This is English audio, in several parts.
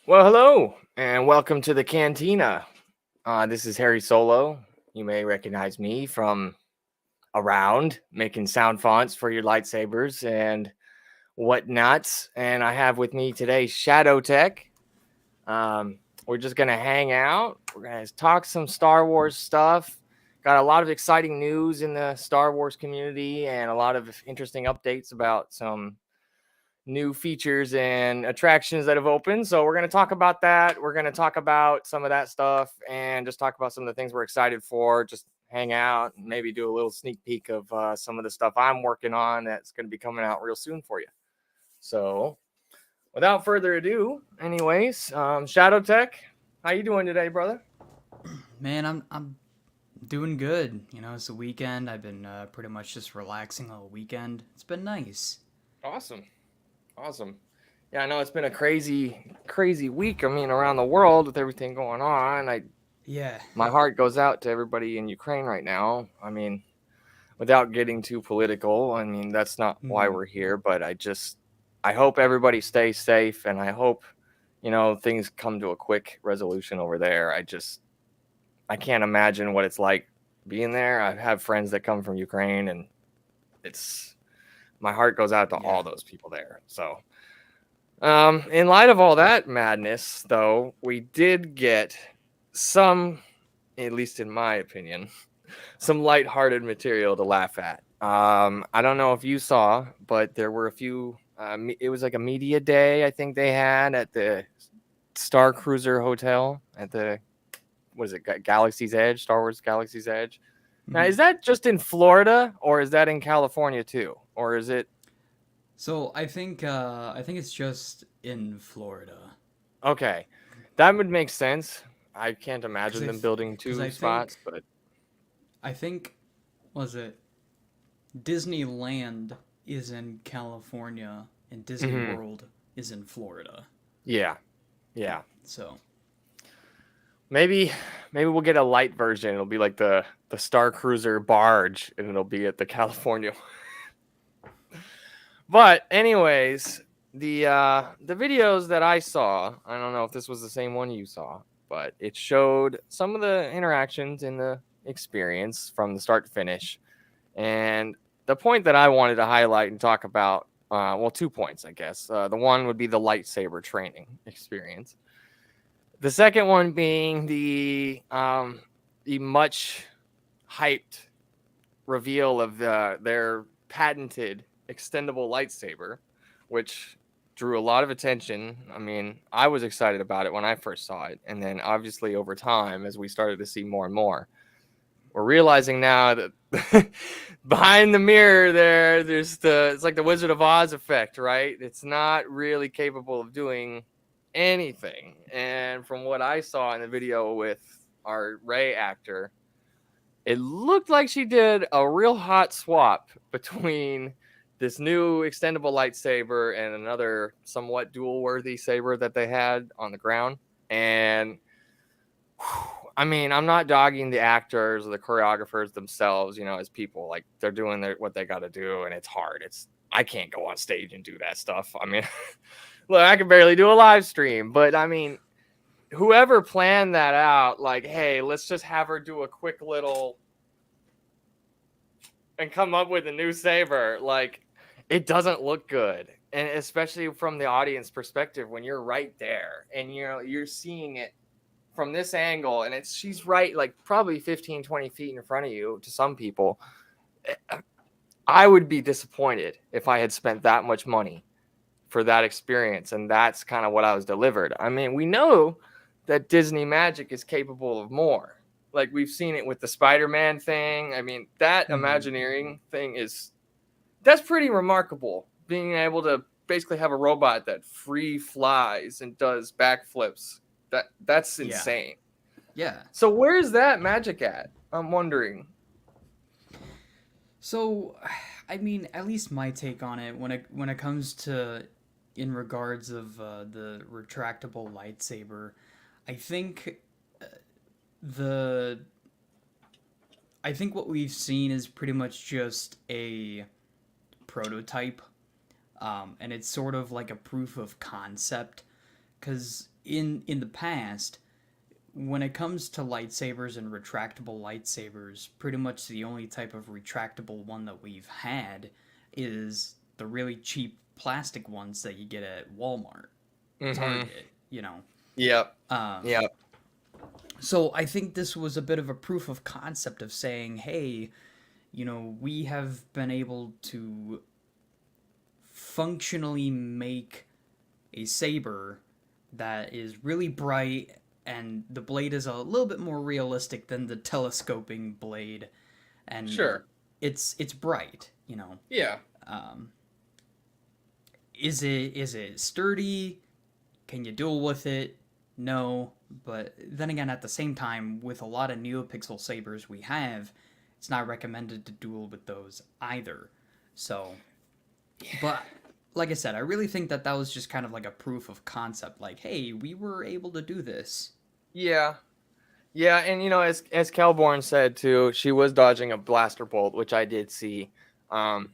Well, hello, and welcome to the Cantina. This is Harry Solo. You may recognize me from around making sound fonts for your lightsabers and whatnots. And I have with me today Shadow Tech. We're just gonna hang out. We're gonna talk some Star Wars stuff. Got a lot of exciting news in the Star Wars community and a lot of interesting updates about some new features and attractions that have opened. So we're going to talk about that. We're going to talk about some of that stuff and just talk about some of the things we're excited for. Just hang out and maybe do a little sneak peek of some of the stuff I'm working on that's going to be coming out real soon for you. So without further ado, anyways, Shadow Tech, how you doing today, brother? Man, I'm doing good. It's the weekend. I've been pretty much just relaxing all weekend. It's been nice. Awesome. Awesome. Yeah, I know it's been a crazy week. I mean, around the world with everything going on. Yeah. My heart goes out to everybody in Ukraine right now. I mean, without getting too political, I mean, that's not why Hmm. we're here, but I hope everybody stays safe and I hope, things come to a quick resolution over there. I can't imagine what it's like being there. I have friends that come from Ukraine and it's my heart goes out to all Yeah. those people there. So, in light of all that madness, though, we did get some, at least in my opinion, some lighthearted material to laugh at. I don't know if you saw, but there were a few. It was like a media day, I think they had at the Starcruiser Hotel at the what is it, Galaxy's Edge, Star Wars Galaxy's Edge. Now, Hmm. is that just in Florida, or is that in California too, or is it So I think it's just in Florida, okay? That would make sense. I can't because imagine them building because two I think spots, but I think was it Disneyland is in California and Disney mhm, World is in Florida. yeah, yeah. So Maybe we'll get a light version. It'll be like the Star Cruiser barge, and it'll be at the California. But anyways, the videos that I saw, I don't know if this was the same one you saw, but it showed some of the interactions in the experience from the start to finish. And the point that I wanted to highlight and talk about, well, 2 points, I guess. The one would be the lightsaber training experience. The second one being the much hyped reveal of their patented extendable lightsaber, which drew a lot of attention. I mean, I was excited about it when I first saw it, and then obviously over time, as we started to see more and more, we're realizing now that behind the mirror there's it's like the Wizard of Oz effect, right? It's not really capable of doing anything. And from what I saw in the video with our Ray actor, it looked like she did a real hot swap between this new extendable lightsaber and another somewhat dual worthy saber that they had on the ground. And I mean, I'm not dogging the actors or the choreographers themselves, as people. Like they're doing what they got to do, and it's hard. I can't go on stage and do that stuff. I mean, look, I can barely do a live stream, but I mean, whoever planned that out, like, hey, let's just have her do a quick little and come up with a new saber, like, it doesn't look good. And especially from the audience perspective, when you're right there and you're seeing it from this angle and she's right like probably 15, 20 feet in front of you to some people. I would be disappointed if I had spent that much money for that experience, and that's kind of what I was delivered. I mean, we know that Disney Magic is capable of more. Like we've seen it with the Spider-Man thing. I mean, that hmm. Imagineering thing that's pretty remarkable. Being able to basically have a robot that free flies and does backflips. That's Yeah. insane. Yeah. So where's that magic at? I'm wondering. So, I mean, at least my take on it when it comes to in regards of the retractable lightsaber, I think the I think what we've seen is pretty much just a prototype, and it's sort of like a proof of concept because in the past, when it comes to lightsabers and retractable lightsabers, pretty much the only type of retractable one that we've had is the really cheap plastic ones that you get at Walmart, Mm-hmm. Target, you know. Yep. Um, Yep. so I think this was a bit of a proof of concept of saying, hey, we have been able to functionally make a saber that is really bright, and the blade is a little bit more realistic than the telescoping blade, and Sure. it's bright. Yeah. Um, is it sturdy? Can you duel with it? No, but then again, at the same time, with a lot of NeoPixel sabers we have, it's not recommended to duel with those either. So, but like I said, I really think that was just kind of like a proof of concept. Like, hey, we were able to do this. Yeah. Yeah, and as Kelborn said too, she was dodging a blaster bolt, which I did see. Um,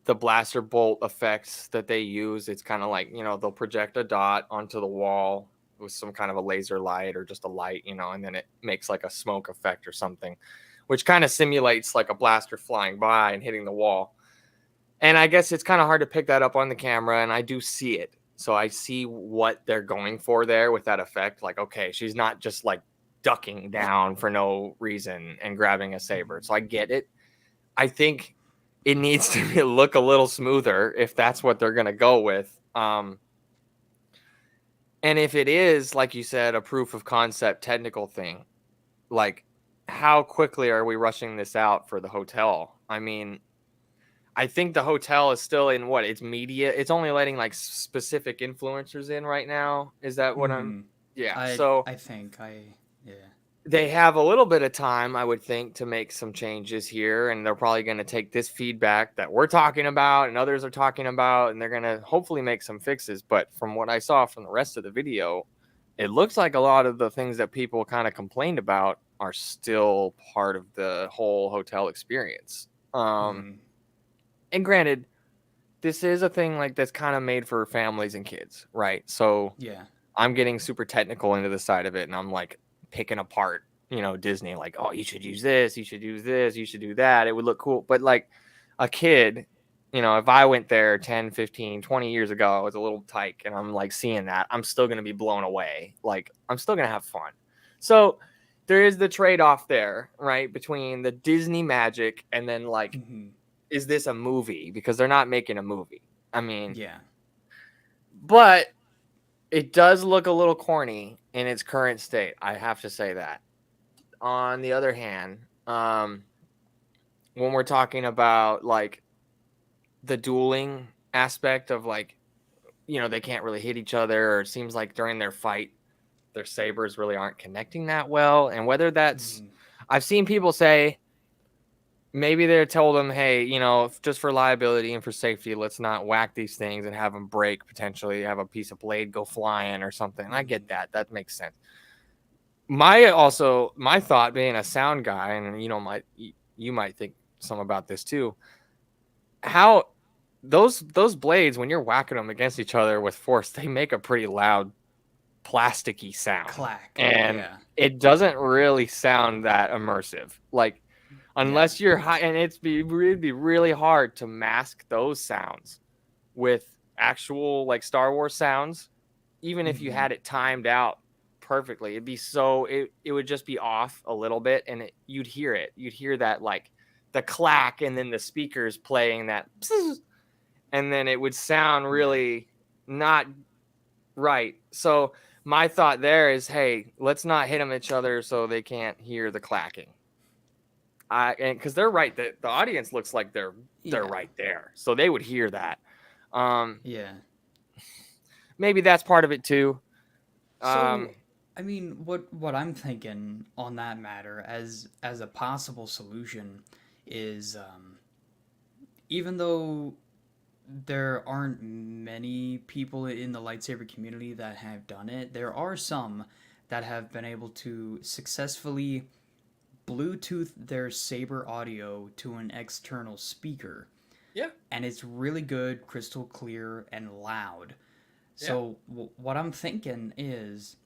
the blaster bolt effects that they use, it's kind of like, they'll project a dot onto the wall with some kind of a laser light or just a light, and then it makes like a smoke effect or something, which kind of simulates like a blaster flying by and hitting the wall. And I guess it's kind of hard to pick that up on the camera, and I do see it. So I see what they're going for there with that effect. Like, okay, she's not just like ducking down for no reason and grabbing a saber. So I get it. I think it needs to look a little smoother if that's what they're going to go with. And if it is, like you said, a proof of concept technical thing, like how quickly are we rushing this out for the hotel? I mean, I think the hotel is still in what it's media. It's only letting like specific influencers in right now. Is that what I'm? Hmm. Yeah. I So I think I yeah. they have a little bit of time, I would think, to make some changes here, and they're probably going to take this feedback that we're talking about and others are talking about, and they're going to hopefully make some fixes. But from what I saw from the rest of the video, it looks like a lot of the things that people kind of complained about are still part of the whole hotel experience. Hmm. And granted, this is a thing like that's kind of made for families and kids, right? So Yeah. I'm getting super technical into the side of it, and I'm like picking apart, Disney, like, oh, you should use this, you should use this, you should do that. It would look cool. But like a kid, if I went there 10, 15, 20 years ago, I was a little tyke and I'm like seeing that, I'm still going to be blown away. Like I'm still going to have fun. So there is the trade off there, right? Between the Disney magic and then like, Hmm. is this a movie? Because they're not making a movie. I mean, Yeah. but it does look a little corny in its current state. I have to say that. On the other hand, when we're talking about like the dueling aspect of like, they can't really hit each other, or it seems like during their fight, their sabers really aren't connecting that well. And whether that's, Hmm. I've seen people say, maybe they told them, hey, just for liability and for safety, let's not whack these things and have them break, potentially have a piece of blade go flying or something. And I get that. That makes sense. My thought being a sound guy, and you might think some about this too. How those blades, when you're whacking them against each other with force, they make a pretty loud plasticky sound. Clack. And Yeah. it doesn't really sound that immersive. Like Yeah. unless you're high, and it'd be really hard to mask those sounds with actual like Star Wars sounds, even if you Hmm. had it timed out perfectly. It would just be off a little bit, and you'd hear it. You'd hear that like the clack, and then the speakers playing that, and then it would sound Yeah. really not right. So my thought there is, hey, let's not hit them each other so they can't hear the clacking. And because they're right, the audience looks like they're Yeah. right there, so they would hear that. Um, Yeah. Maybe that's part of it too. Um, So, I mean, what I'm thinking on that matter as a possible solution is, even though there aren't many people in the lightsaber community that have done it, there are some that have been able to successfully Bluetooth their saber audio to an external speaker, yeah. and it's really good, crystal clear, and loud. Yeah. So what I'm thinking is,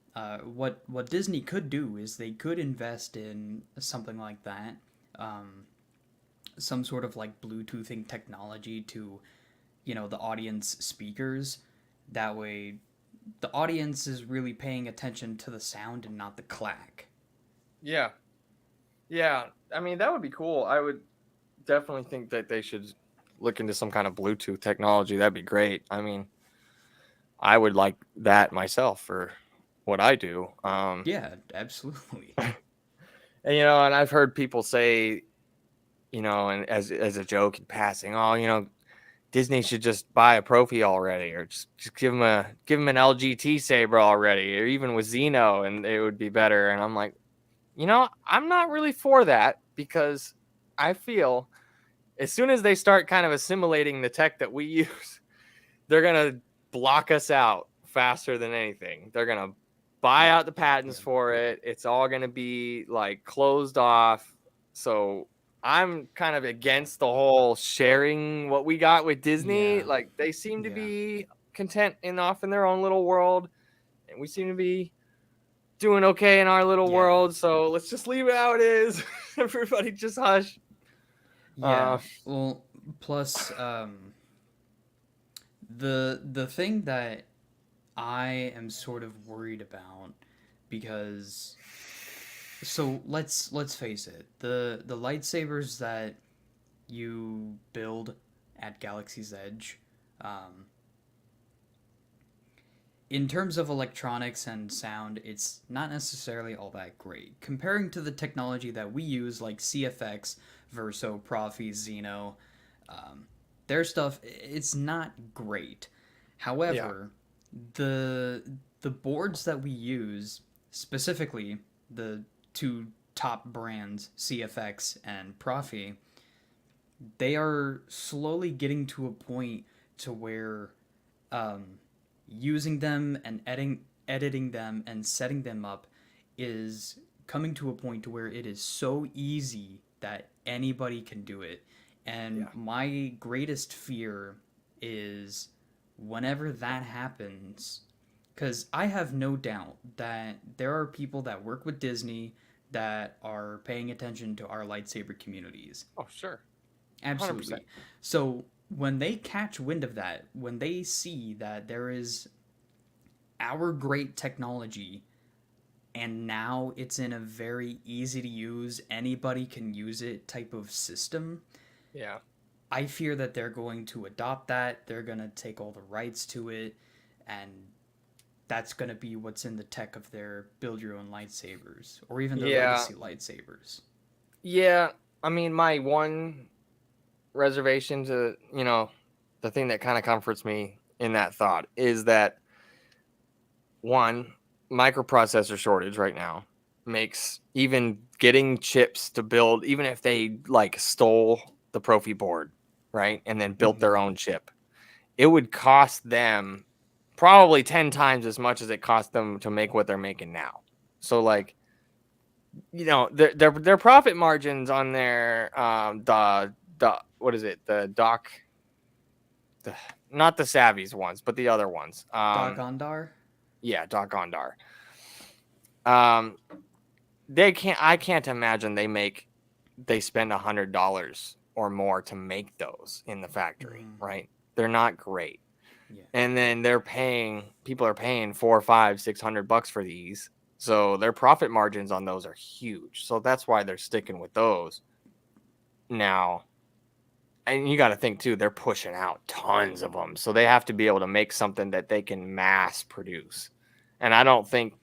what Disney could do is they could invest in something like that, um, some sort of like Bluetoothing technology to the audience speakers. That way, the audience is really paying attention to the sound and not the clack. Yeah. Yeah. I mean, that would be cool. I would definitely think that they should look into some kind of Bluetooth technology. That'd be great. I mean, I would like that myself for what I do. Yeah, absolutely. And and I've heard people say, and as a joke in passing, oh, Disney should just buy a Profi already, or just give him an LGT saber already, or even with Xeno, and it would be better. And I'm like, I'm not really for that because I feel as soon as they start kind of assimilating the tech that we use, they're gonna block us out faster than anything. They're gonna buy Yeah, out the patents yeah, for it. It's all gonna be like closed off. So I'm kind of against the whole sharing what we got with Disney. yeah, Like they seem to yeah, be content enough in their own little world, and we seem to be doing okay in our little yeah, world. So let's just leave it how it is. Everybody just hush. yeah. Uh, Well, plus, the thing that I am sort of worried about, because let's face it, the lightsabers that you build at Galaxy's Edge, um, in terms of electronics and sound, it's not necessarily all that great. Comparing to the technology that we use, like CFX, Verso, Profi, Xeno, um, their stuff, it's not great. yeah, However, the the boards that we use, specifically the two top brands, CFX and Profi, they are slowly getting to a point to where um, using them and editing them and setting them up is coming to a point to where it is so easy that anybody can do it. And yeah, my greatest fear is whenever that happens, because I have no doubt that there are people that work with Disney that are paying attention to our lightsaber communities. oh sure, 100%. Absolutely. So when they catch wind of that, when they see that there is our great technology and now it's in a very easy to use, anybody can use it type of system, Yeah. I fear that they're going to adopt that. They're going to take all the rights to it, and that's going to be what's in the tech of their build your own lightsabers or even their Yeah. legacy lightsabers. Yeah. I mean, my one reservation to, the thing that kind of comforts me in that thought is that one, microprocessor shortage right now makes even getting chips to build, even if they like stole the Profi board, right? And then built Mm-hmm. their own chip, it would cost them probably 10 times as much as it cost them to make what they're making now. So like, their profit margins on their the what is it, the doc, the, not the savvies ones but the other ones, Doc Ondar? yeah, doc ondar, um I can't imagine they spend $100 or more to make those in the factory, Mm, right? They're not great. yeah. And then people are paying 4 or 5 $600 for these, so their profit margins on those are huge, so that's why they're sticking with those now. And you got to think too, they're pushing out tons of them, so they have to be able to make something that they can mass produce. And I don't think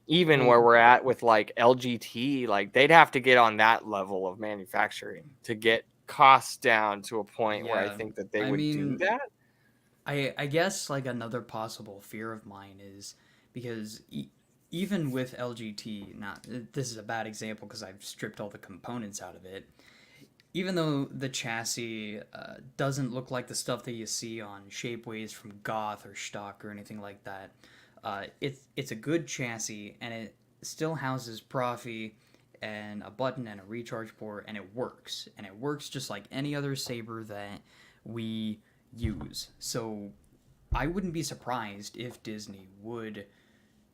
even Well, where we're at with like LGT, like they'd have to get on that level of manufacturing to get costs down to a point where I yeah. think that they I would do mean, that. I guess like another possible fear of mine is because even with LGT, not this is a bad example because I've stripped all the components out of it. Even though the chassis doesn't look like the stuff that you see on Shapeways from Goth or Stock or anything like that, it's a good chassis and it still houses Profi and a button and a recharge port and it works just like any other saber that we use. So I wouldn't be surprised if Disney would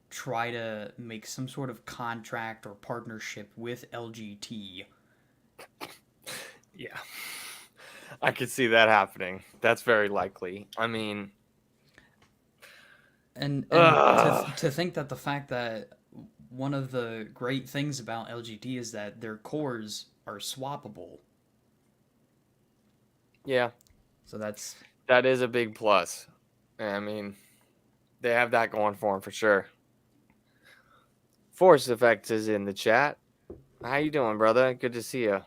try to make some sort of contract or partnership with LGT. Yeah. I could see that happening. That's very likely. I mean, And ugh. to think that the fact that one of the great things about LGT is that their cores are swappable. Yeah, So that's that is a big plus. I mean, they have that going for them for sure. Force Effects is in the chat. How you doing, brother? Good to see you.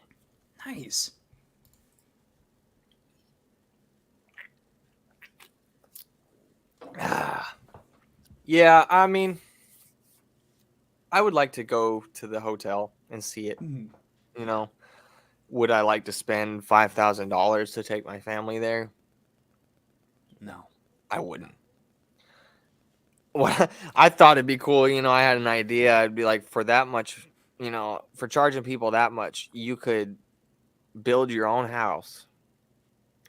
nice. Yeah, I mean, I would like to go to the hotel and see it. Mhm. You know, would I like to spend $5,000 to take my family there? No, No. I wouldn't. Well, I thought it'd be cool. I had an idea. I'd be like, for that much, for charging people that much, you could build your own house,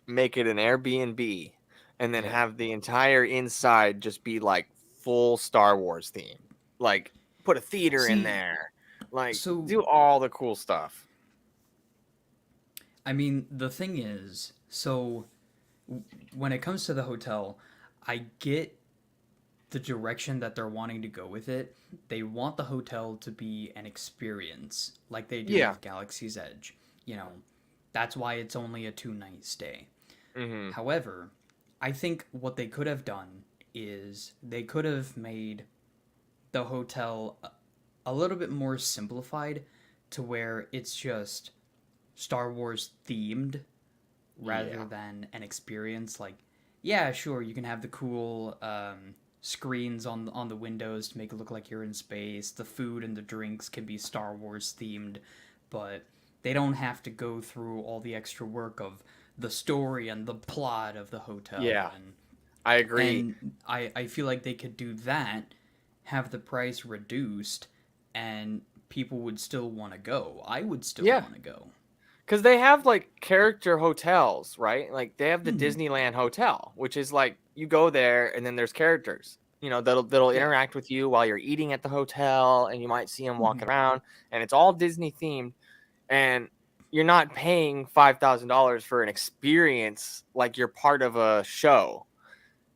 make it an Airbnb, and then Yeah. have the entire inside just be like full Star Wars theme. Like, put a theater in See, there. Like, so do all the cool stuff. I mean, the thing is, when it comes to the hotel, I get the direction that they're wanting to go with it. They want the hotel to be an experience, like they do Yeah. with Galaxy's Edge. You know, that's why it's only a 2 night stay. Hmm. However, I think what they could have done is they could have made the hotel a little bit more simplified to where it's just Star Wars themed rather Yeah. than an experience. Like, yeah, sure, you can have the cool screens on the windows to make it look like you're in space. The food and the drinks can be Star Wars themed, but they don't have to go through all the extra work of the story and the plot of the hotel. Yeah. and I agree. and I feel like they could do that, have the price reduced, and people would still want to go. I would still Yeah. want to go. Because they have like character hotels, right? Like they have the Hmm. Disneyland Hotel, which is like you go there and then there's characters, that'll Yeah. interact with you while you're eating at the hotel, and you might see them Hmm. walking around, and it's all Disney themed, and you're not paying $5,000 for an experience like you're part of a show.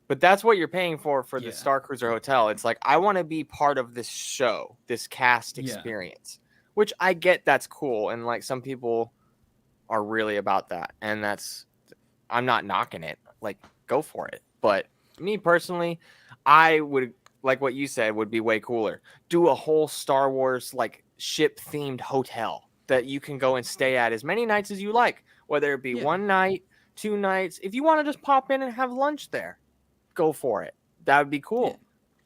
But that's what you're paying for the Yeah. starcruiser hotel. It's like, I want to be part of this show, this cast Yeah. experience, which I get, that's cool, and like some people are really about that, and I'm not knocking it. Like, go for it. But me personally, I would, like what you said, would be way cooler. Do a whole Star Wars like ship themed hotel that you can go and stay at as many nights as you like, whether it be Yeah. one night, 2 nights. If you want to just pop in and have lunch there, go for it. That would be Yeah. cool.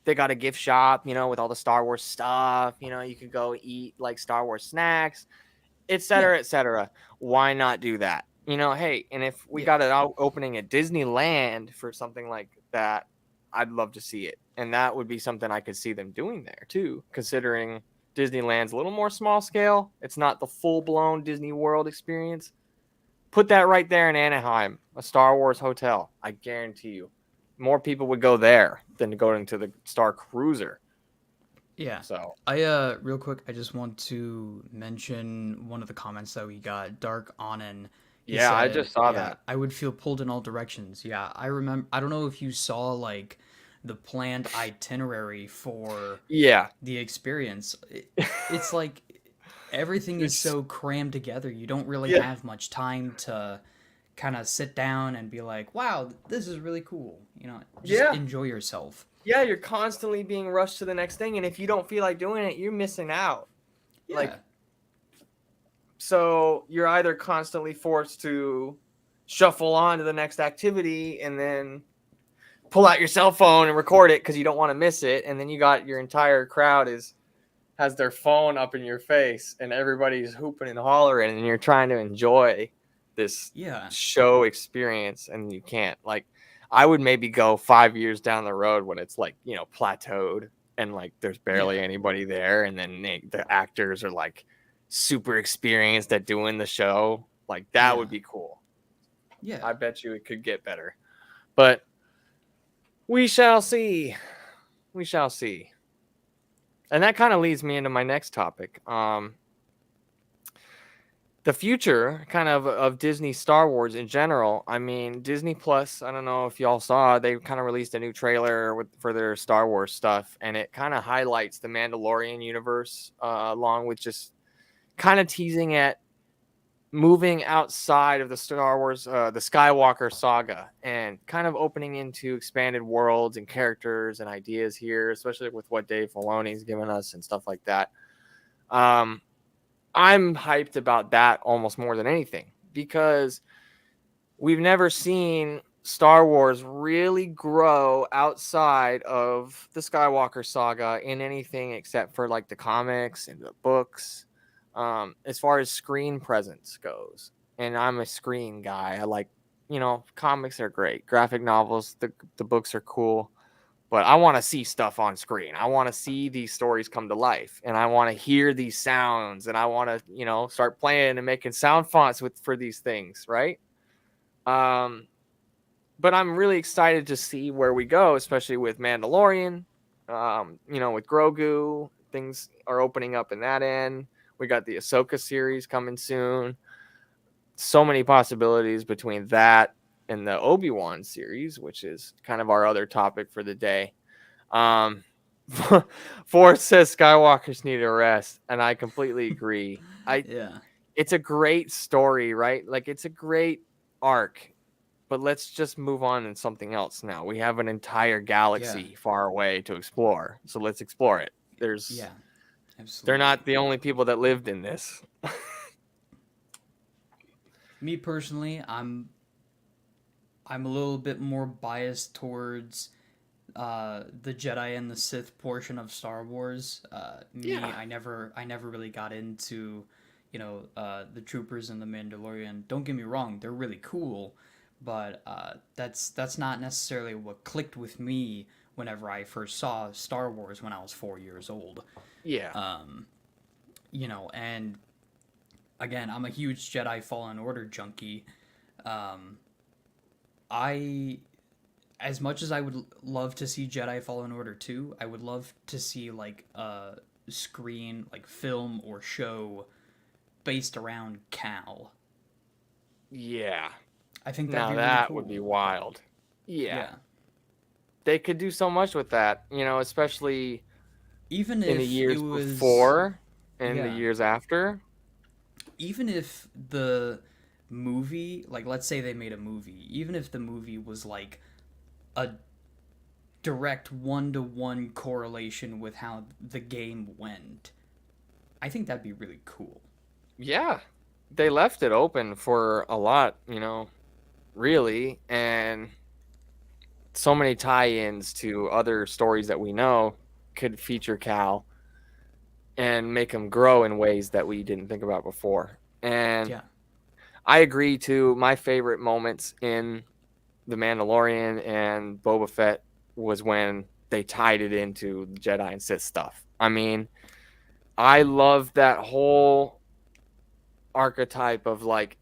They got a gift shop, with all the Star Wars stuff. You could go eat like Star Wars snacks, et Yeah. cetera, et cetera. Why not do that? Hey, and if we Yeah. got it out opening at Disneyland for something like that, I'd love to see it. And that would be something I could see them doing there too, considering Disneyland's a little more small scale. It's not the full blown Disney World experience. Put that right there in Anaheim, a Star Wars hotel. I guarantee you, more people would go there than going to the Star Cruiser. Yeah. So, Real quick, I just want to mention one of the comments that we got. Dark Onan, he yeah, I said, just saw "Yeah, that. I would feel pulled in all directions." Yeah, I remember. I don't know if you saw like the planned itinerary for Yeah. the experience. It's like everything is It's so crammed together. You don't really yeah. have much time to kind of sit down and be like, "Wow, this is really cool." Just Yeah. enjoy yourself. Yeah, you're constantly being rushed to the next thing, and if you don't feel like doing it, you're missing out. Yeah. Like, so you're either constantly forced to shuffle on to the next activity and then pull out your cell phone and record it because you don't want to miss it, and then you got your entire crowd has their phone up in your face and everybody's hooping and hollering, and you're trying to enjoy this Yeah. show experience, and you can't. Like, I would maybe go 5 years down the road when it's like, plateaued, and like there's barely Yeah. anybody there, and then the actors are like super experienced at doing the show. Like, that would Yeah. be cool. Yeah. I bet you it could get better. But We shall see. We shall see. And that kind of leads me into my next topic. The future kind of Disney Star Wars in general. I mean, Disney Plus, I don't know if y'all saw, they kind of released a new trailer for their Star Wars stuff, and it kind of highlights the Mandalorian universe, along with just kind of teasing at moving outside of the Star Wars, the Skywalker saga, and kind of opening into expanded worlds and characters and ideas here, especially with what Dave Filoni's given us and stuff like that. Um, I'm hyped about that almost more than anything because we've never seen Star Wars really grow outside of the Skywalker saga in anything except for like the comics and the books, as far as screen presence goes. And I'm a screen guy. I like, comics are great, graphic novels, the books are cool, but I want to see stuff on screen. I want to see these stories come to life, and I want to hear these sounds, and I want to, start playing and making sound fonts for these things, right? Um, but I'm really excited to see where we go, especially with Mandalorian. With Grogu, things are opening up in that end. We got the Ahsoka series coming soon. So many possibilities between that and the Obi-Wan series, which is kind of our other topic for the day. Um, Forrest says Skywalkers need a rest, and I completely agree. Yeah. It's a great story, right? Like it's a great arc, but let's just move on to something else now. We have an entire Yeah. galaxy far away to explore, so let's explore it. Yeah. They're Absolutely. not the only people that lived in this. Me personally, I'm a little bit more biased towards the Jedi and the Sith portion of Star Wars. Yeah, I never really got into, the Troopers and the Mandalorian. Don't get me wrong, they're really cool, but that's not necessarily what clicked with me whenever I first saw Star Wars when I was 4 years old. yeah, Um, and again, I'm a huge Jedi Fallen Order junkie. Um, I as much as I would love to see Jedi Fallen Order 2, I would love to see like a screen, like film or show based around Cal. yeah. I think that'd Now be really that would cool. be wild. Yeah, Yeah. they could do so much with that, especially Even in the if it years was before and the yeah, years after. even if the movie, like let's say they made a movie, even if the movie was like a direct one-to-one correlation with how the game went, I think that'd be really cool. Yeah, they left it open for a lot, really, and so many tie-ins to other stories that we know could feature Cal and make him grow in ways that we didn't think about before. And Yeah. I agree too. My favorite moments in The Mandalorian and Boba Fett was when they tied it into the Jedi and Sith stuff. I mean, I love that whole archetype of like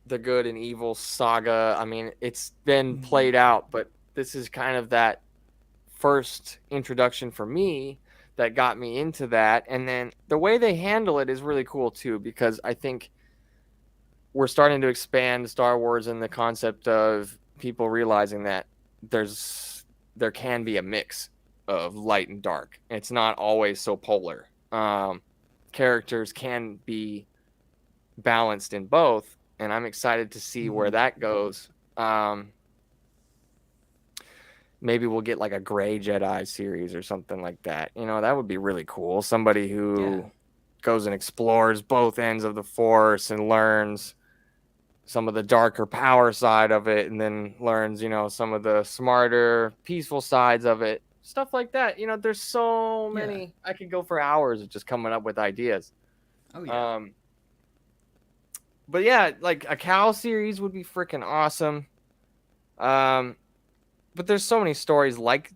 the good and evil saga. I mean, it's been Mm-hmm. played out, but this is kind of that first introduction for me that got me into that. And then the way they handle it is really cool too, because I think we're starting to expand Star Wars in the concept of people realizing that there can be a mix of light and dark. It's not always so polar. Characters can be balanced in both, and I'm excited to see where Mm-hmm. that goes. Maybe we'll get like a gray Jedi series or something like that. That would be really cool. Somebody Yeah. who goes and explores both ends of the Force and learns some of the darker power side of it, and then learns, some of the smarter, peaceful sides of it. Stuff like that. There's so Yeah. many. I could go for hours of just coming up with ideas. Oh yeah. Um, but yeah, like a Cal series would be freaking awesome. Um, but there's so many stories like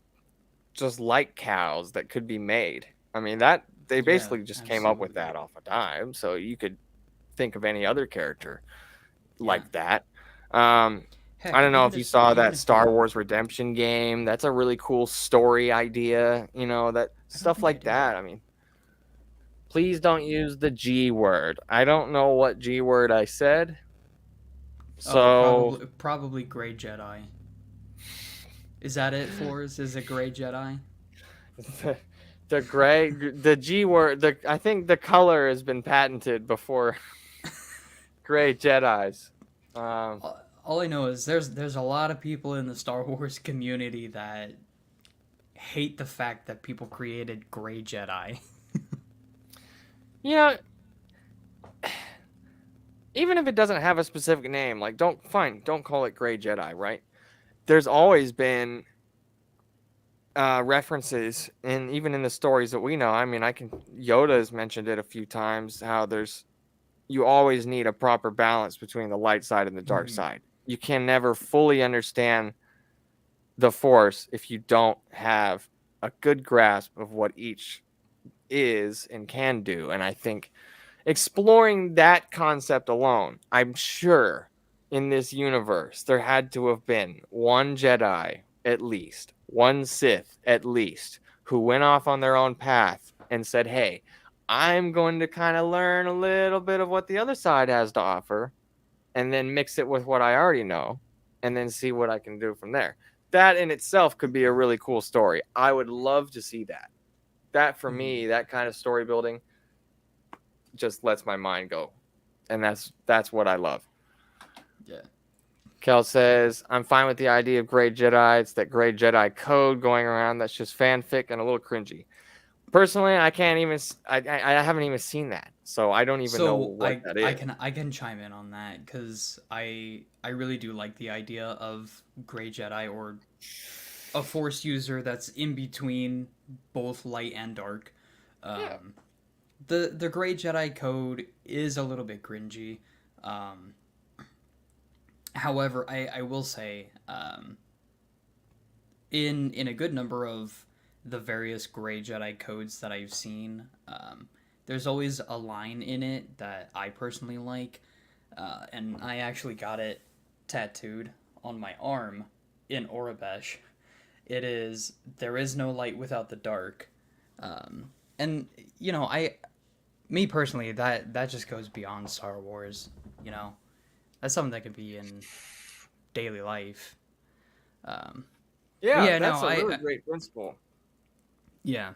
just like cows that could be made. I mean, that they Yeah. basically just came up with Absolutely. that off a dime. So you could think of any other character Yeah. like that. Um, I Heck, don't know if you saw that Star Wars Redemption game. That's a really cool story idea. That I don't stuff think I like did. that. I mean, please don't use the G word. I don't know what G word I said. Oh, So probably Gray Jedi. Is that it, Forrest? Is it Gray Jedi? the G word, I think the color has been patented before gray Jedis. Um, All I know is there's a lot of people in the Star Wars community that hate the fact that people created Gray Jedi. you know, even if it doesn't have a specific name, like don't call it gray Jedi, right? There's always been references, and even in the stories that we know. I mean, Yoda has mentioned it a few times how you always need a proper balance between the light side and the dark Mhm. side. You can never fully understand the Force if you don't have a good grasp of what each is and can do. And I think exploring that concept alone, I'm sure in this universe there had to have been one Jedi at least, one Sith at least, who went off on their own path and said, "Hey, I'm going to kind of learn a little bit of what the other side has to offer and then mix it with what I already know and then see what I can do from there." That in itself could be a really cool story. I would love to see that. That for Mhm. me, that kind of story building just lets my mind go. And that's what I love. Yeah. Kel says, I'm fine with the idea of gray Jedi. It's that gray Jedi code going around that's just fanfic and a little cringy. Personally, I can't even I haven't even seen that. So I don't even know So what that I is. can chime in on that because I really do like the idea of Gray Jedi or a Force user that's in between both light and dark. Yeah. Um, the Gray Jedi code is a little bit cringy. Um, However, I will say in a good number of the various Gray Jedi codes that I've seen, there's always a line in it that I personally like, and I actually got it tattooed on my arm in Orabesh. It is there is no light without the dark, and me personally, that just goes beyond Star Wars. You know, that's something that could be in daily life. Um, but Yeah, yeah, no, that's a really great principle. yeah.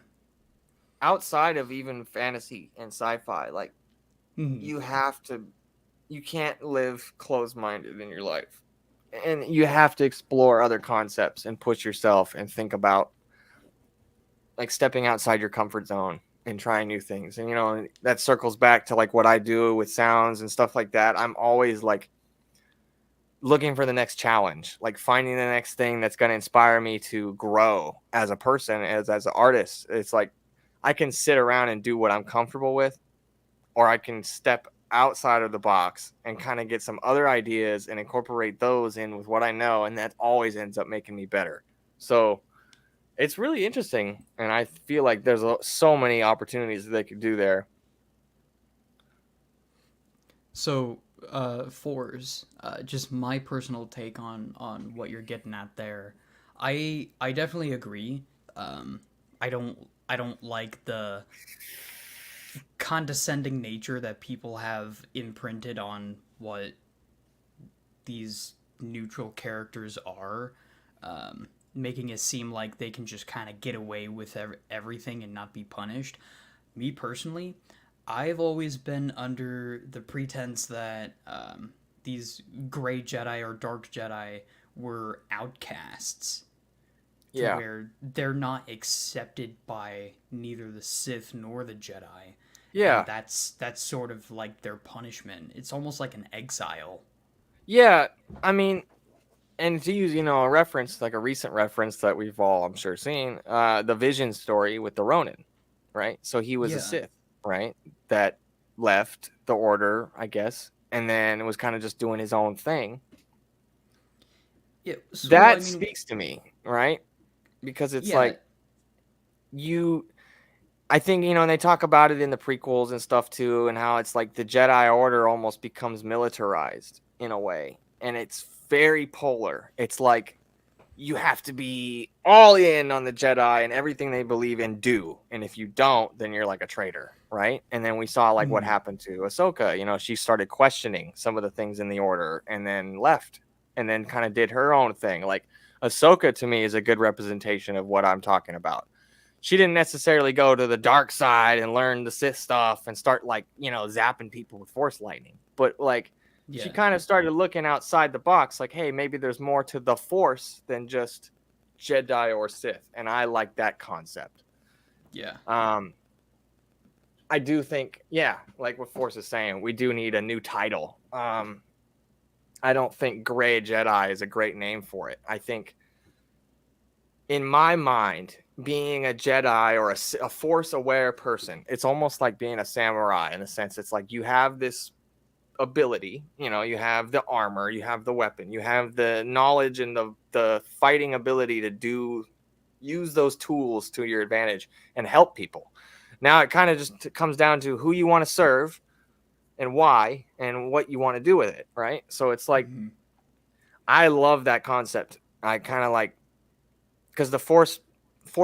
Outside of even fantasy and sci-fi, like Mhm. you have to you can't live closed-minded in your life. And you have to explore other concepts and push yourself and think about like stepping outside your comfort zone and trying new things. And that circles back to like what I do with sounds and stuff like that. I'm always like looking for the next challenge, like finding the next thing that's going to inspire me to grow as a person, as an artist. It's like I can sit around and do what I'm comfortable with, or I can step outside of the box and kind of get some other ideas and incorporate those in with what I know, and that always ends up making me better. So it's really interesting, and I feel like there's so many opportunities that they could do there. So, fours, just my personal take on what you're getting at there. I definitely agree. Um, I don't like the condescending nature that people have imprinted on what these neutral characters are, making it seem like they can just kind of get away with everything and not be punished. Me personally, I've always been under the pretense that these gray Jedi or dark Jedi were outcasts to Yeah. where they're not accepted by neither the Sith nor the Jedi. And Yeah. that's sort of like their punishment. It's almost like an exile. Yeah. I mean, and to use, a reference, like a recent reference that we've all, I'm sure, seen, the Vision story with the Ronin, right? So he was a Yeah. Sith, right? That left the Order, I guess, and then was kind of just doing his own thing. Yeah. Well, I That mean, speaks to me, right? Because it's yeah. like you, I think, and they talk about it in the prequels and stuff too, and how it's like the Jedi Order almost becomes militarized in a way. And it's very polar. It's like you have to be all in on the Jedi and everything they believe in do. And if you don't, then you're like a traitor, right? And then we saw like what Mm. happened to Ahsoka. You know, she started questioning some of the things in the order and then left and then kind of did her own thing. Like Ahsoka to me is a good representation of what I'm talking about. She didn't necessarily go to the dark side and learn the Sith stuff and start like, you know, zapping people with force lightning. But like she Yeah. kind of started looking outside the box like, hey, maybe there's more to the force than just Jedi or Sith. And I like that concept. Yeah. I do think, yeah, like what Force is saying, we do need a new title. I don't think Gray Jedi is a great name for it. I think in my mind, being a Jedi or a force aware person, it's almost like being a samurai in a sense. It's like you have this ability, you know, you have the armor, you have the weapon, you have the knowledge and the fighting ability to use those tools to your advantage and help people. Now it kind of just comes down to who you want to serve and why and what you want to do with it, right? So it's like Mm-hmm. I love that concept. I kind of like because the force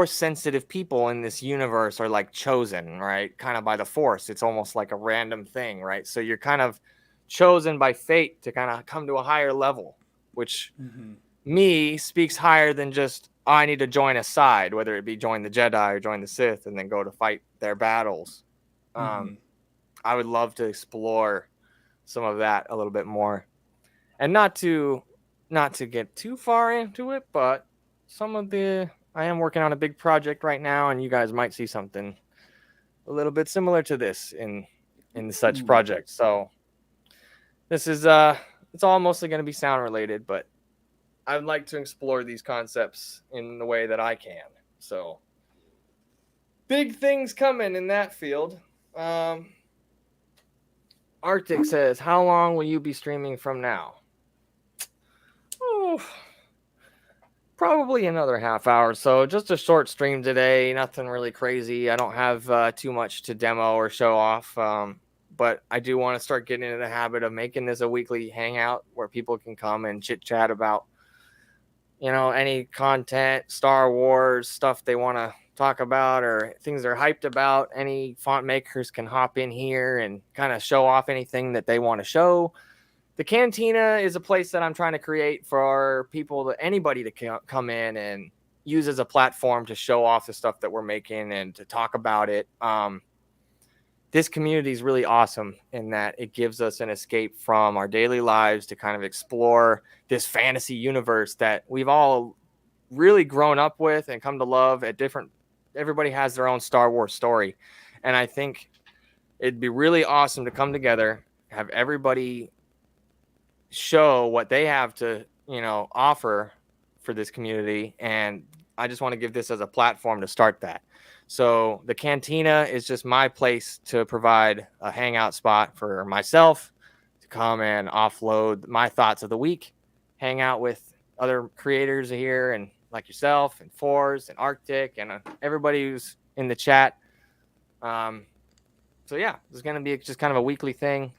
sensitive people in this universe are like chosen, right? Kind of by the force. It's almost like a random thing, right? So you're kind of chosen by fate to kind of come to a higher level, which Mm-hmm. me speaks higher than just oh, I need to join a side, whether it be join the Jedi or join the Sith and then go to fight their battles. Mm-hmm. I would love to explore some of that a little bit more, and not to get too far into it, but some of the I am working on a big project right now, and you guys might see something a little bit similar to this in such Ooh. project. So this is it's all mostly going to be sound related, but I'd like to explore these concepts in the way that I can. So big things coming in that field. Um, Arctic says, "How long will you be streaming from now?" Oh, probably another half hour. So just a short stream today. Nothing really crazy. I don't have too much to demo or show off. But I do want to start getting into the habit of making this a weekly hangout where people can come and chit chat about, you know, any content, Star Wars stuff they want to talk about or things they're hyped about. Any font makers can hop in here and kind of show off anything that they want to show. The Cantina is a place that I'm trying to create for people, anybody to come in and use as a platform to show off the stuff that we're making and to talk about it. This community is really awesome in that it gives us an escape from our daily lives to kind of explore this fantasy universe that we've all really grown up with and come to love at different. Everybody has their own Star Wars story. And I think it'd be really awesome to come together, have everybody show what they have to, you know, offer for this community. And I just want to give this as a platform to start that. So the Cantina is just my place to provide a hangout spot for myself to come and offload my thoughts of the week, hang out with other creators here and like yourself and Fours and Arctic and everybody who's in the chat. So yeah, it's going to be just kind of a weekly thing.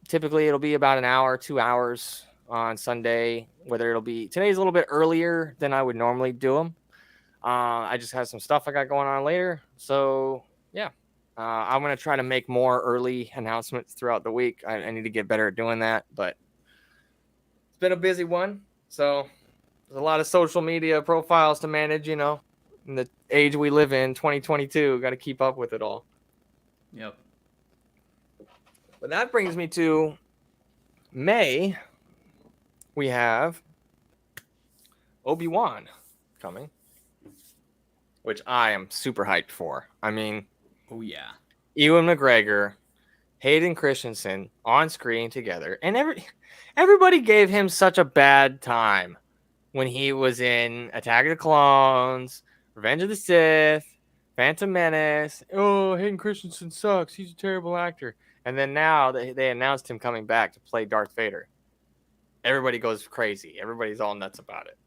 Typically it'll be about an hour, 2 hours on Sunday, whether it'll be today's a little bit earlier than I would normally do them. I just have some stuff I got going on later. So yeah, I'm going to try to make more early announcements throughout the week. I need to get better at doing that, but it's been a busy one. So there's a lot of social media profiles to manage, you know, in the age we live in, 2022, got to keep up with it all. Yep. But that brings me to May. We have Obi-Wan coming, which I am super hyped for. I mean, Oh yeah. Ewan McGregor, Hayden Christensen on screen together, and everybody gave him such a bad time when he was in Attack of the Clones, Revenge of the Sith, Phantom Menace. Oh, Hayden Christensen sucks. He's a terrible actor. And then now they announced him coming back to play Darth Vader. Everybody goes crazy. Everybody's all nuts about it.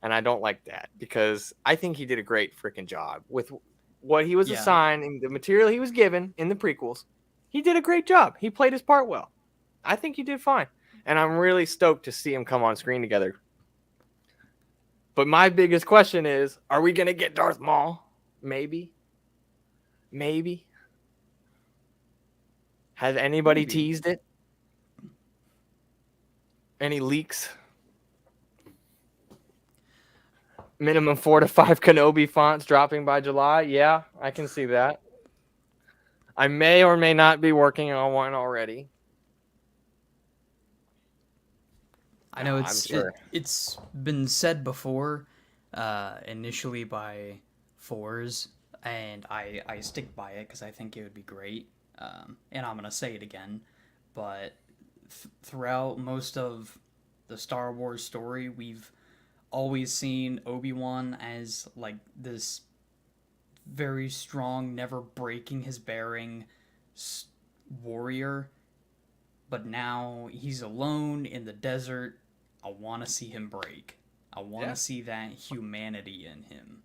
And I don't like that because I think he did a great freaking job with what he was assigned and the material he was given in the prequels. He did a great job. He played his part well. I think he did fine. and I'm really stoked to see them come on screen together. But my biggest question is, are we gonna get Darth Maul? Maybe. Maybe. Has anybody Maybe. teased it? Any leaks? Minimum 4 to 5 Kenobi fonts dropping by July. Yeah, I can see that. I may or may not be working on one already. I No, know I'm sure. it's been said before, initially by fours, and I stick by it because I think it would be great. And I'm gonna say it again, but throughout most of the Star Wars story, we've always seen Obi-Wan as like this very strong, never breaking his bearing warrior, but now he's alone in the desert. I want to see him break. I want Yeah. to see that humanity in him.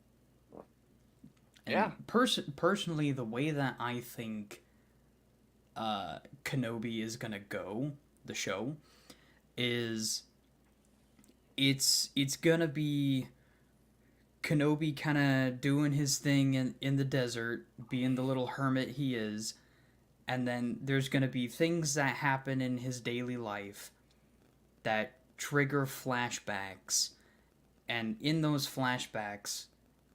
Yeah. And personally, the way that I think Kenobi is gonna go, the show, is it's gonna be Kenobi kind of doing his thing in the desert, being the little hermit he is, and then there's gonna be things that happen in his daily life that trigger flashbacks, and in those flashbacks,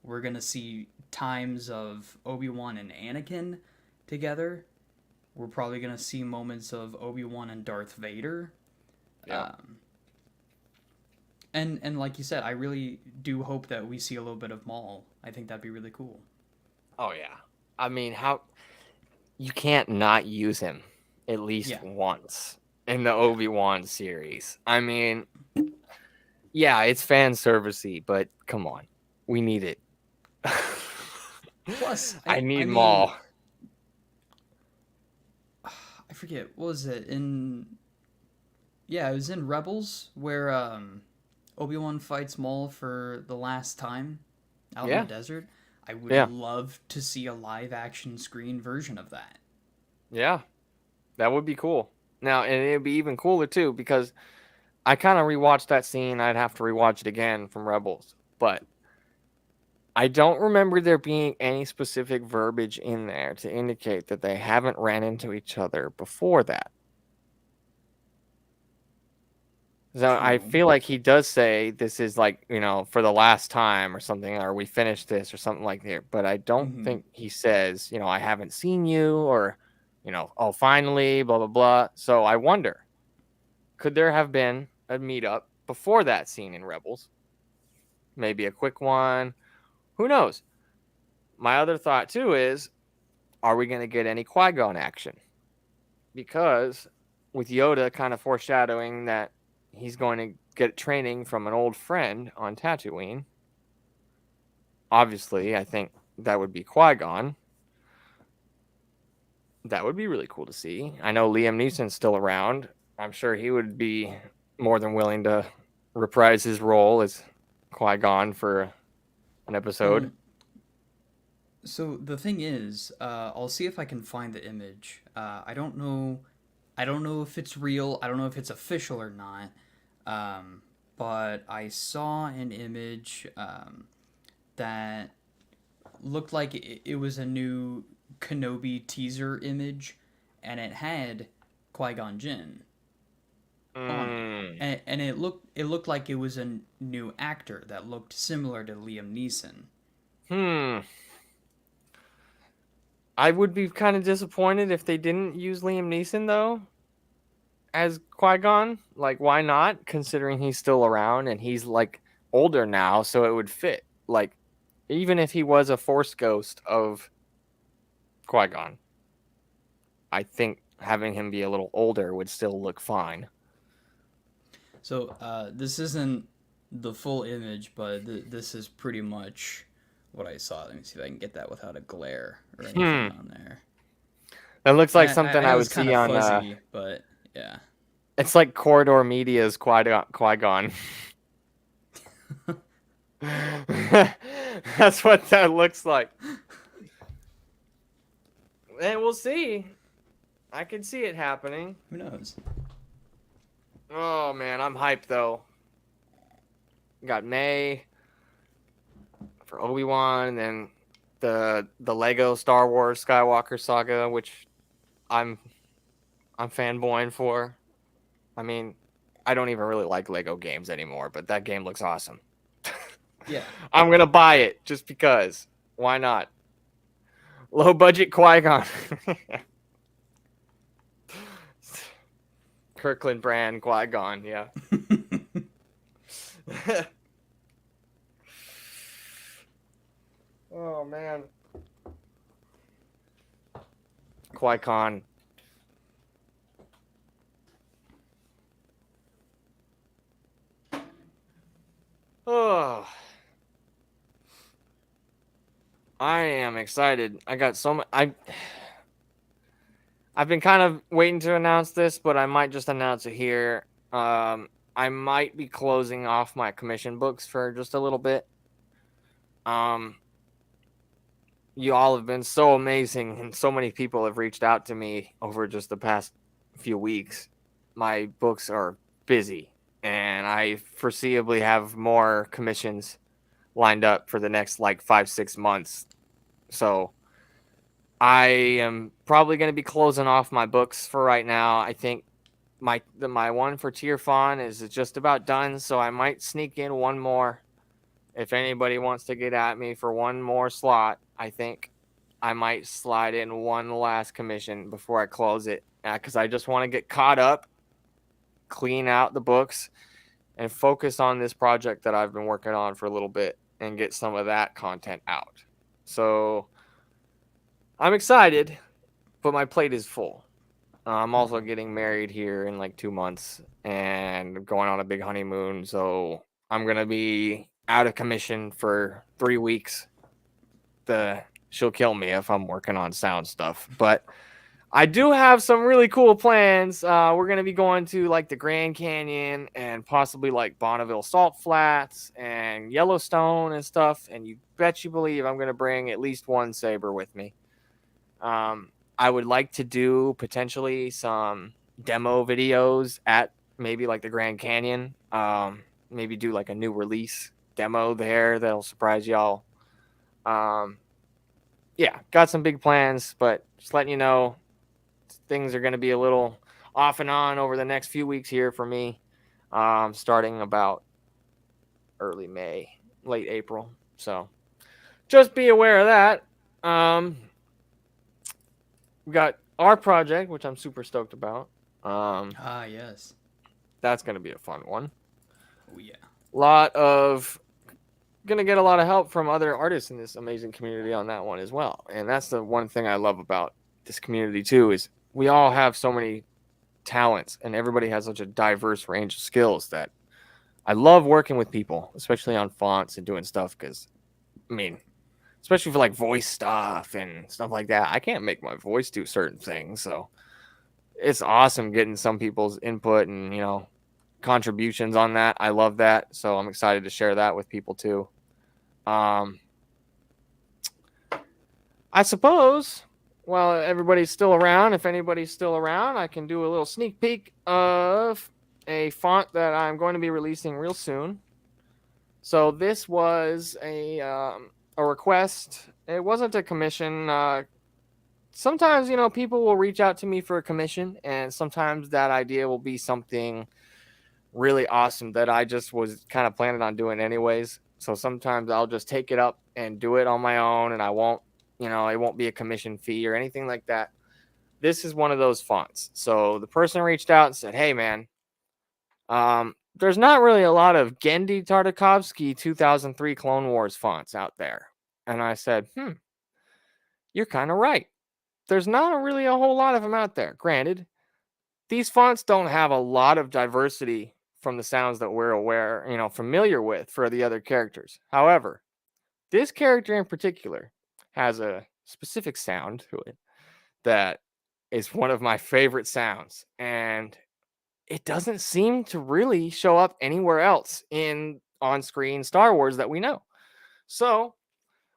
we're gonna see times of Obi-Wan and Anakin together. We're probably gonna see moments of Obi-Wan and Darth Vader. Yeah. And like you said, I really do hope that we see a little bit of Maul. I think that'd be really cool. Oh yeah. I mean, how you can't not use him at least Yeah, once in the yeah. Obi-Wan series. I mean, yeah, it's fan servicey, but come on. We need it. Plus, I I need mean, Maul. I forget what was it in. Yeah, it was in Rebels where Obi-Wan fights Maul for the last time out in the Yeah. desert. I would Yeah. love to see a live action screen version of that. Yeah. That would be cool. Now, and it'd be even cooler too because I kind of rewatched that scene. I'd have to rewatch it again from Rebels, but I don't remember there being any specific verbiage in there to indicate that they haven't ran into each other before that. So I True. feel like he does say this is like, for the last time or something, or we finished this or something like that. But I don't Mm-hmm. think he says, I haven't seen you or, oh, finally, blah, blah, blah. So I wonder, could there have been a meetup before that scene in Rebels? Maybe a quick one. Who knows? My other thought too is, are we going to get any Qui-Gon action? Because with Yoda kind of foreshadowing that he's going to get training from an old friend on Tatooine, obviously, I think that would be Qui-Gon. That would be really cool to see. I know Liam Neeson's still around. I'm sure he would be more than willing to reprise his role as Qui-Gon for an episode. Um, so the thing is, I'll see if I can find the image. I don't know. I don't know if it's real. I don't know if it's official or not. Um, but I saw an image that looked like it was a new Kenobi teaser image, and it had Qui Gon Jinn on it, Mm. and it looked like it was a new actor that looked similar to Liam Neeson. Hmm. I would be kind of disappointed if they didn't use Liam Neeson though as Qui-Gon. Like, why not? Considering he's still around and he's like older now, so it would fit. Like, even if he was a Force ghost of Qui-Gon, I think having him be a little older would still look fine. So this isn't the full image, but this is pretty much what I saw. Let me see if I can get that without a glare or anything Hmm. on there. That looks like I something I know would it's kind see of on. fuzzy, but yeah. It's like Corridor Media's Qui-Gon. That's what that looks like. And we'll see. I can see it happening. Who knows? Oh man, I'm hyped though. Got May for Obi-Wan, and then the Lego Star Wars Skywalker saga, which I'm I'm fanboying for. I mean, I don't even really like Lego games anymore, but that game looks awesome. Yeah. I'm gonna buy it just because. Why not? Low budget Qui-Gon. Kirkland brand Qui-Gon, yeah. Oh man. Qui-Gon. Oh. I am excited. I got so much. I've been kind of waiting to announce this, but I might just announce it here. I might be closing off my commission books for just a little bit. Um, you all have been so amazing, and so many people have reached out to me over just the past few weeks. My books are busy, and I foreseeably have more commissions lined up for the next like 5-6 months. So I am probably going to be closing off my books for right now. I think my one for Tier Fawn is just about done, so I might sneak in one more. If anybody wants to get at me for one more slot, I think I might slide in one last commission before I close it, because I just want to get caught up, clean out the books, and focus on this project that I've been working on for a little bit and get some of that content out. So I'm excited, but my plate is full. I'm also getting married here in like 2 months and going on a big honeymoon. So I'm going to be out of commission for 3 weeks. She'll kill me if I'm working on sound stuff. But I do have some really cool plans. We're going to be going to like the Grand Canyon and possibly like Bonneville Salt Flats and Yellowstone and stuff. And you bet you believe I'm going to bring at least one saber with me. I would like to do potentially some demo videos at maybe like the Grand Canyon. Maybe do like a new release demo there that'll surprise y'all. Yeah, got some big plans, but just letting you know things are going to be a little off and on over the next few weeks here for me. Starting about early May, late April. So just be aware of that. We got our project, which I'm super stoked about. Yes. That's going to be a fun one. Oh yeah. Gonna get a lot of help from other artists in this amazing community on that one as well. And that's the one thing I love about this community too, is we all have so many talents and everybody has such a diverse range of skills that I love working with people, especially on fonts and doing stuff, because I mean, especially for like voice stuff and stuff like that, I can't make my voice do certain things. So it's awesome getting some people's input and, contributions on that. I love that. So I'm excited to share that with people too. I suppose, while everybody's still around, if anybody's still around, I can do a little sneak peek of a font that I'm going to be releasing real soon. So this was a request. It wasn't a commission. Sometimes, people will reach out to me for a commission, and sometimes that idea will be something really awesome that I just was kind of planning on doing anyways. So sometimes I'll just take it up and do it on my own, and I won't, it won't be a commission fee or anything like that. This is one of those fonts. So the person reached out and said, "Hey man, there's not really a lot of Gendy Tartakovsky 2003 Clone Wars fonts out there." And I said, you're kind of right. There's not really a whole lot of them out there. Granted, these fonts don't have a lot of diversity from the sounds that we're familiar with for the other characters. However, this character in particular has a specific sound to it that is one of my favorite sounds, and it doesn't seem to really show up anywhere else in on-screen Star Wars that we know. So,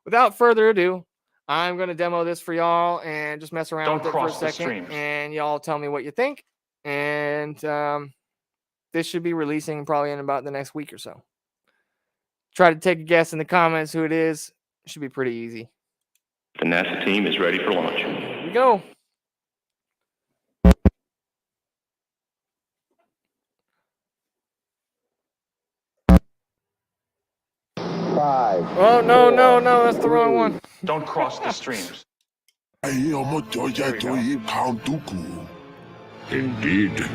without further ado, I'm going to demo this for y'all and just mess around with it for a second, and y'all tell me what you think. And this should be releasing probably in about the next week or so. Try to take a guess in the comments who it is. It should be pretty easy. The NASA team is ready for launch. Here we go. Oh, no, that's the wrong one. Don't cross the streams. Indeed.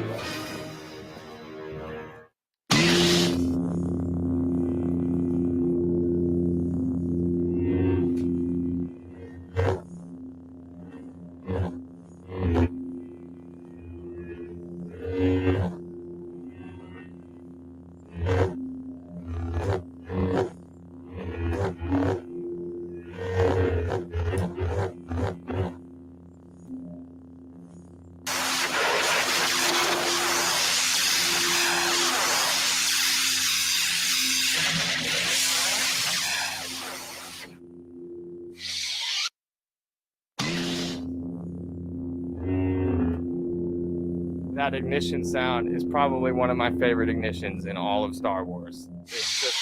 That ignition sound is probably one of my favorite ignitions in all of Star Wars. It's just,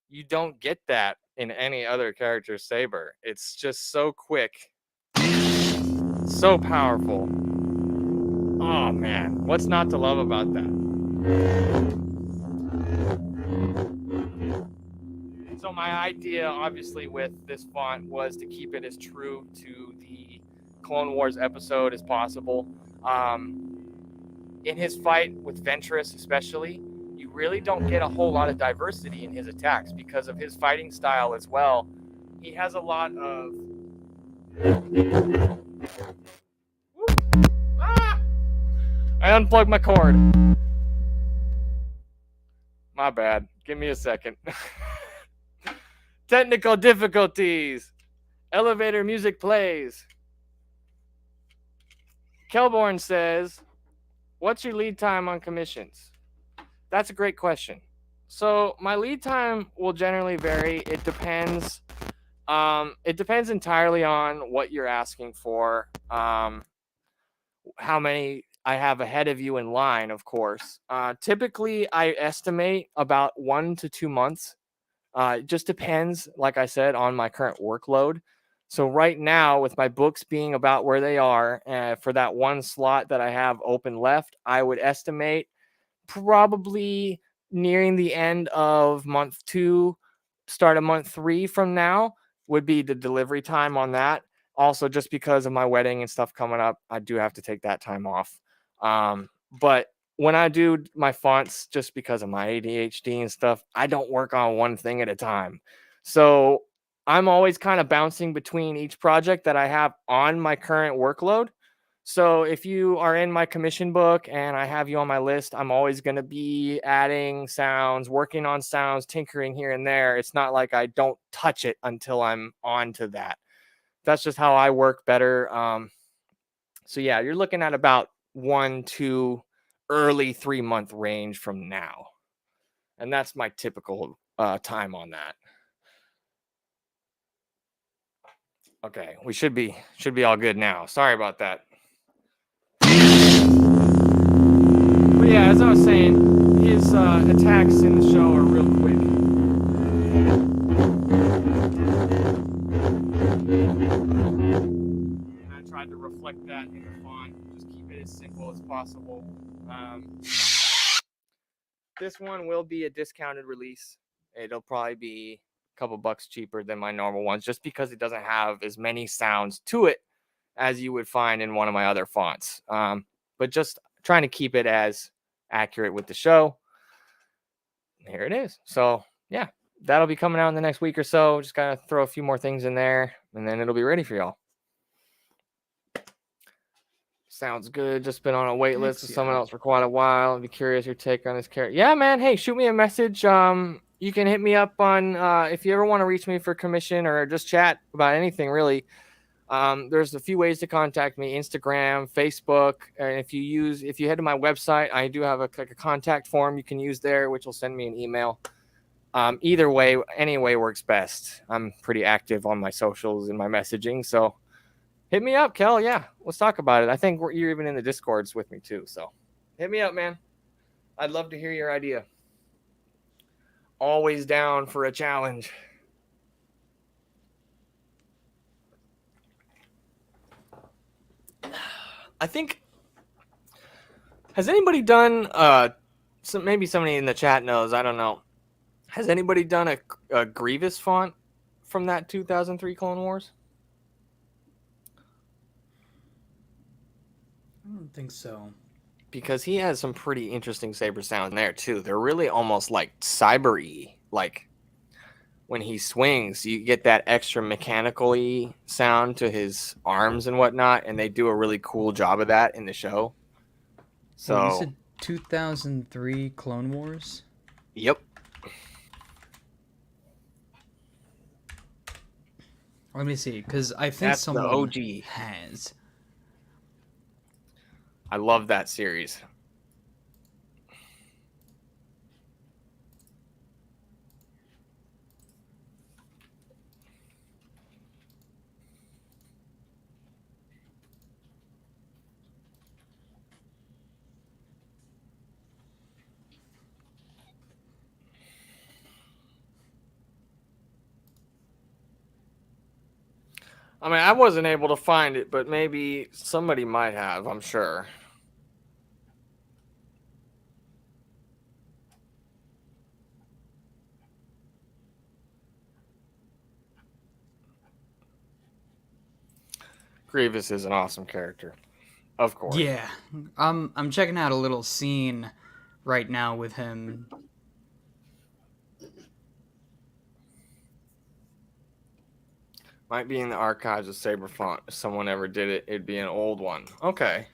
you don't get that in any other character's saber. It's just so quick, so powerful. Oh man, what's not to love about that? So my idea, obviously, with this font was to keep it as true to the Clone Wars episode as possible. In his fight with Ventress especially, you really don't get a whole lot of diversity in his attacks because of his fighting style as well. He has a lot of... Ah! I unplugged my cord. My bad. Give me a second. Technical difficulties. Elevator music plays. Kelborn says, what's your lead time on commissions? That's a great question. So my lead time will generally vary. It depends. It depends entirely on what you're asking for. How many I have ahead of you in line, of course. Typically, I estimate about 1 to 2 months. It just depends, like I said, on my current workload. So right now, with my books being about where they are, for that one slot that I have open left, I would estimate probably nearing the end of month 2, start of month 3 from now would be the delivery time on that. Also, just because of my wedding and stuff coming up, I do have to take that time off. But when I do my fonts, just because of my ADHD and stuff, I don't work on one thing at a time. So I'm always kind of bouncing between each project that I have on my current workload. So if you are in my commission book and I have you on my list, I'm always going to be adding sounds, working on sounds, tinkering here and there. It's not like I don't touch it until I'm on to that. That's just how I work better. So yeah, you're looking at about 1 to early 3-month range from now. And that's my typical time on that. Okay, we should be all good now. Sorry about that. But yeah, as I was saying, his attacks in the show are real quick. And I tried to reflect that in the font. Just keep it as simple as possible. This one will be a discounted release. It'll probably be couple bucks cheaper than my normal ones just because it doesn't have as many sounds to it as you would find in one of my other fonts. But just trying to keep it as accurate with the show. Here it is. So yeah, that'll be coming out in the next week or so. Just gotta throw a few more things in there and then it'll be ready for y'all. Sounds good. Just been on a wait list with someone else for quite a while. I'd be curious your take on this character. Yeah, man. Hey, shoot me a message. You can hit me up on if you ever want to reach me for commission or just chat about anything really. There's a few ways to contact me: Instagram, Facebook, and if you head to my website, I do have a contact form you can use there, which will send me an email. Either way, any way works best. I'm pretty active on my socials and my messaging, so hit me up, Kel. Yeah, let's talk about it. I think you're even in the Discords with me too, so hit me up, man. I'd love to hear your idea. Always down for a challenge. I think. Has anybody done? Maybe somebody in the chat knows. I don't know. Has anybody done a Grievous font from that 2003 Clone Wars? I don't think so. Because he has some pretty interesting saber sounds in there too. They're really almost like cyber-y. Like when he swings, you get that extra mechanical-y sound to his arms and whatnot, and they do a really cool job of that in the show. So Wait, you said 2003 Clone Wars? Yep. Let me see, because I think That's the someone OG. has. I love that series. I mean, I wasn't able to find it, but maybe somebody might have, I'm sure. Grievous is an awesome character. Of course. Yeah. I'm checking out a little scene right now with him. Might be in the archives of Saber Font. If someone ever did it, it'd be an old one. Okay.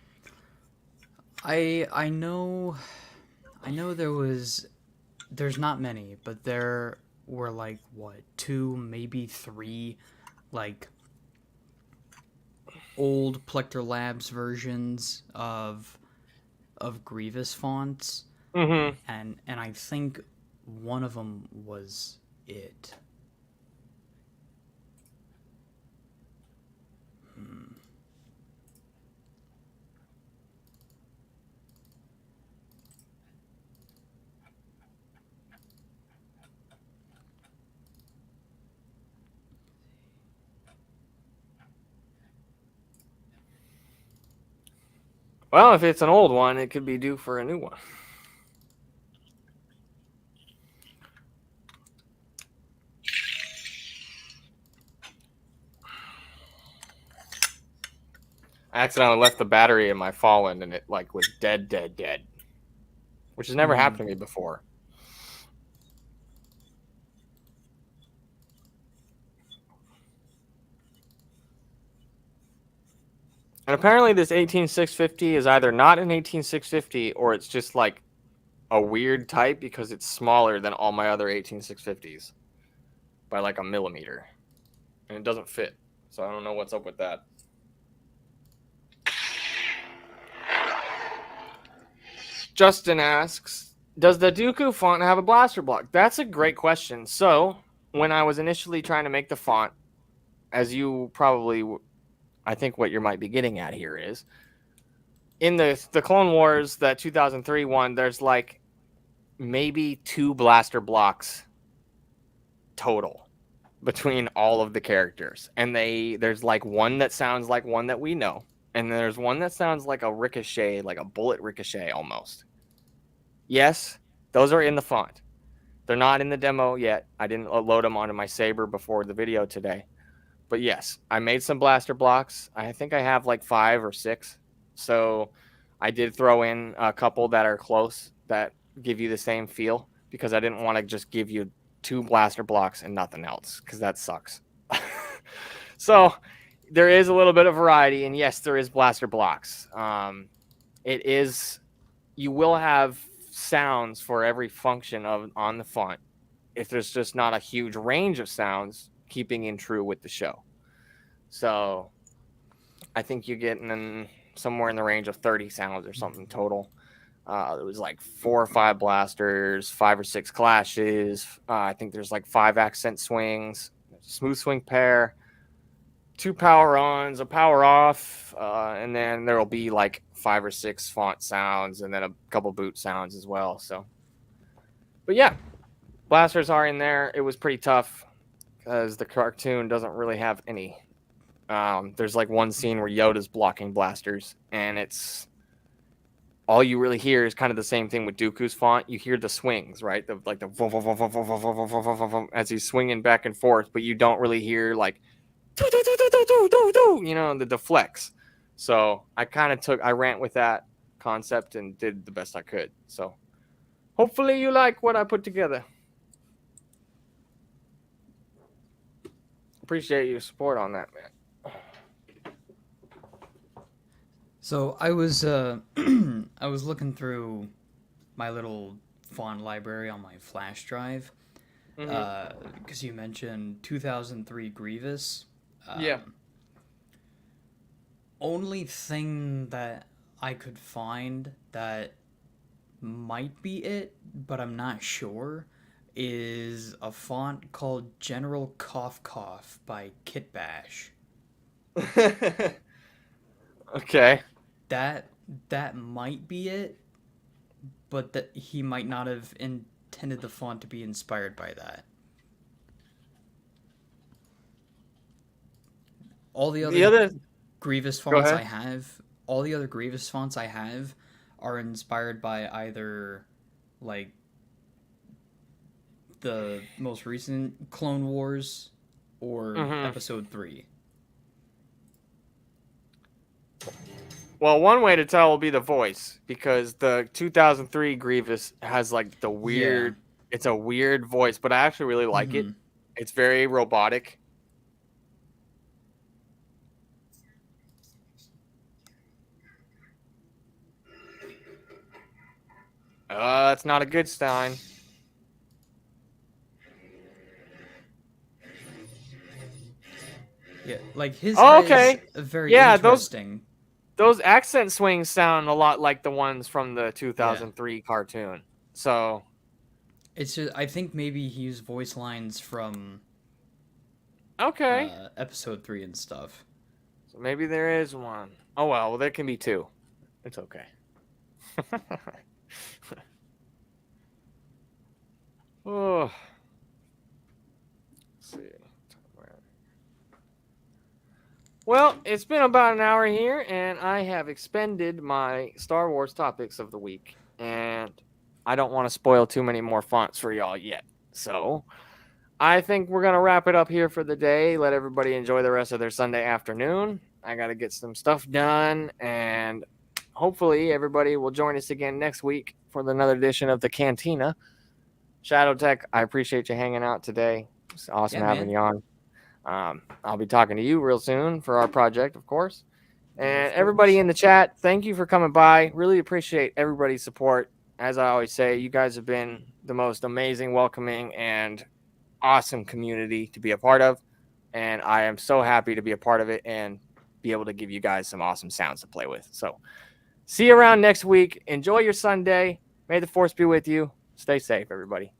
I know there's not many, but there were like what, 2, maybe 3 like old Plector Labs versions of Grievous fonts. Mm-hmm. And I think one of them was it. Well, if it's an old one, it could be due for a new one. I accidentally left the battery in my Fallen, and it like was dead, which has never happened to me before. And apparently, this 18650 is either not an 18650 or it's just like a weird type because it's smaller than all my other 18650s by like a millimeter, and it doesn't fit. So I don't know what's up with that. Justin asks, does the Dooku font have a blaster block? That's a great question. So when I was initially trying to make the font, as you probably, I think what you might be getting at here is, in the Clone Wars, that 2003 one, there's like maybe 2 blaster blocks total between all of the characters. And there's like one that sounds like one that we know. And there's one that sounds like a ricochet, like a bullet ricochet almost. Yes, those are in the font. They're not in the demo yet. I didn't load them onto my Saber before the video today. But yes, I made some blaster blocks. I think I have like 5 or 6. So I did throw in a couple that are close that give you the same feel because I didn't want to just give you 2 blaster blocks and nothing else because that sucks. So there is a little bit of variety, and yes, there is blaster blocks. You will have sounds for every function on the font if there's just not a huge range of sounds, keeping in true with the show. So I think you're getting somewhere in the range of 30 sounds or something total. It was like 4 or 5 blasters, 5 or 6 clashes. I think there's like 5 accent swings, smooth swing pair, 2 power ons, a power off, and then there'll be like 5 or 6 font sounds, and then a couple boot sounds as well. So, but yeah, blasters are in there. It was pretty tough because the cartoon doesn't really have any. There's like one scene where Yoda's blocking blasters, and it's all you really hear is kind of the same thing with Dooku's font. You hear the swings, right? The as he's swinging back and forth, but you don't really hear like the deflects. So I ran with that concept and did the best I could. So hopefully you like what I put together. Appreciate your support on that, man. So I was I was looking through my little font library on my flash drive because you mentioned 2003 Grievous. Yeah. Only thing that I could find that might be it, but I'm not sure, is a font called General Cough Cough by Kit Bash. Okay. That might be it, but that he might not have intended the font to be inspired by that. All the other Grievous fonts I have, all the other Grievous fonts I have are inspired by either like the most recent Clone Wars or Episode 3. Well, one way to tell will be the voice, because the 2003 Grievous has like the weird, it's a weird voice, but I actually really like it. It's very robotic. That's not a good sign. Yeah, like his is very interesting. Those accent swings sound a lot like the ones from the 2003 cartoon. So it's just, I think maybe he used voice lines from Episode 3 and stuff. So maybe there is one. Oh well, there can be 2. It's okay. Oh. Let's see. Well, it's been about an hour here, and I have expended my Star Wars topics of the week, and I don't want to spoil too many more fonts for y'all yet. So I think we're going to wrap it up here for the day. Let everybody enjoy the rest of their Sunday afternoon. I got to get some stuff done, and hopefully everybody will join us again next week for another edition of the Cantina. Shadow Tech, I appreciate you hanging out today. It's awesome having you on. I'll be talking to you real soon for our project, of course. And everybody in the chat, thank you for coming by. Really appreciate everybody's support. As I always say, you guys have been the most amazing, welcoming, and awesome community to be a part of. And I am so happy to be a part of it and be able to give you guys some awesome sounds to play with. So see you around next week. Enjoy your Sunday. May the Force be with you. Stay safe, everybody.